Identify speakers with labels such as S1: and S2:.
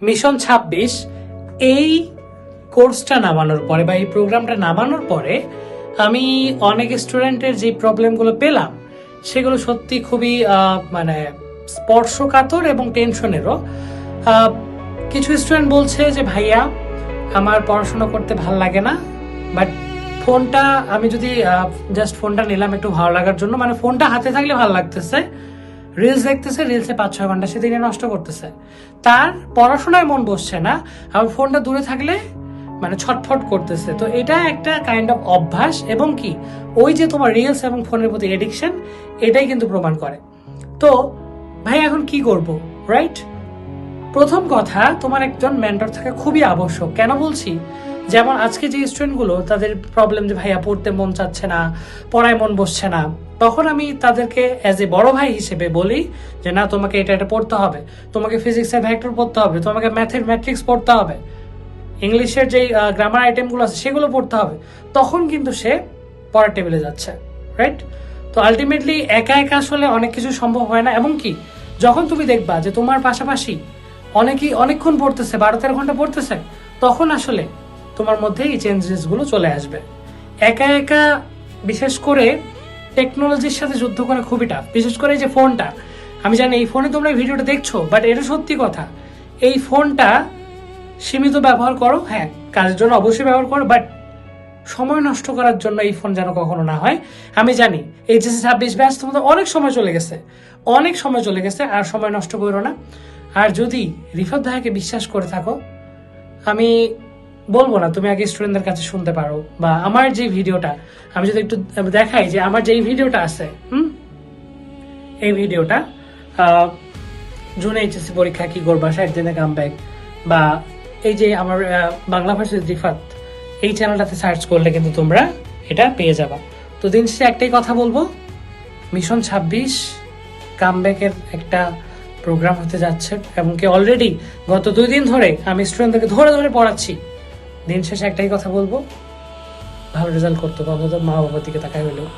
S1: Mission 26 এই কোর্সটা নামানোর পরে বা এই প্রোগ্রামটা নামানোর পরে আমি অনেক স্টুডেন্টের যে প্রবলেমগুলো পেলাম সেগুলো সত্যি খুবই মানে স্পর্শকাতর এবং টেনশনেরও। কিছু স্টুডেন্ট বলছে যে ভাইয়া আমার পড়াশোনা করতে ভাল লাগে না, বাট ফোনটা আমি যদি জাস্ট ফোনটা নিলাম একটু ভালো লাগার জন্য, মানে ফোনটা হাতে থাকলে ভালো লাগতেছে, রিলস দেখতেছে, রিলসে 5-6 ঘন্টা সে দিনে নষ্ট করতেছে, তার পড়াশোনায় মন বসছে না, আবার ফোনটা দূরে থাকলে মানে ছটফট করতেছে। তো এটা একটা কাইন্ড অফ অভ্যাস, এবং কি ওই যে তোমার রিলস এবং ফোনের প্রতি এডিকশন, এটাই কিন্তু প্রমাণ করে। তো ভাই এখন কি করব, রাইট? প্রথম কথা, তোমার একজন মেন্টর থাকা খুবই আবশ্যক। কেন বলছি? যেমন আজকে যে স্টুডেন্টগুলো তাদের প্রবলেম যে ভাইয়া পড়তে মন চাচ্ছে না, পড়ায় মন বসছে না, তখন আমি তাদেরকে অ্যাজ এ বড় ভাই হিসেবে বলি যে না, তোমাকে এটা পড়তে হবে, তোমাকে ফিজিক্সের ভেক্টর পড়তে হবে, তোমাকে ম্যাথের ম্যাট্রিক্স পড়তে হবে, ইংলিশের যেই গ্রামার আইটেমগুলো আছে সেগুলো পড়তে হবে। তখন কিন্তু সে পড়ার টেবিলে যাচ্ছে, রাইট? তো আলটিমেটলি একা একা আসলে অনেক কিছু সম্ভব হয় না। এবং কি যখন তুমি দেখবা যে তোমার পাশাপাশি অনেকেই অনেকক্ষণ পড়তেছে, 12-13 ঘন্টা পড়তেছে, তখন আসলে তোমার মধ্যে এই চেঞ্জেসগুলো চলে আসবে। একা একা বিশেষ করে টেকনোলজির সাথে যুদ্ধ করা খুবই টাফ। বিশেষ করে এই যে ফোনটা, আমি জানি এই ফোনে তোমরা এই ভিডিওটা দেখছো, বাট এটা সত্যি কথা, এই ফোনটা সীমিত ব্যবহার করো, হ্যাঁ কাজের জন্য অবশ্যই ব্যবহার করো, বাট সময় নষ্ট করার জন্য এই ফোন যেন কখনো না হয়। আমি জানি এইচএসসি 26 ব্যাচ তোমাদের অনেক সময় চলে গেছে, আর সময় নষ্ট করো না। আর যদি রিফাত ভাইকে বিশ্বাস করে থাকো, আমি বলবো না তুমি আগে স্টুডেন্টদের কাছে শুনতে পারো, বা আমার যে ভিডিওটা আমি যদি একটু দেখাই, যে আমার যে ভিডিওটা আছে, এই ভিডিওটা জুন এইচএসসি পরীক্ষা কি করবা, 60 দিনে কামব্যাক, বা এই যে আমার বাংলা ভার্সেস রিফাত, এই চ্যানেলটাতে সার্চ করলে কিন্তু তোমরা এটা পেয়ে যাবা। তো দিন শেষে একটাই কথা বলবো, মিশন 26 কামব্যাকের একটা প্রোগ্রাম হতে যাচ্ছে, এবং কি অলরেডি গত 2 দিন ধরে আমি স্টুডেন্টদেরকে ধরে ধরে পড়াচ্ছি। দিন শেষে একটাই কথা বলবো, ভালো রেজাল্ট করতে হবে, অন্তত মা বাবার দিকে তাকাই হলেও।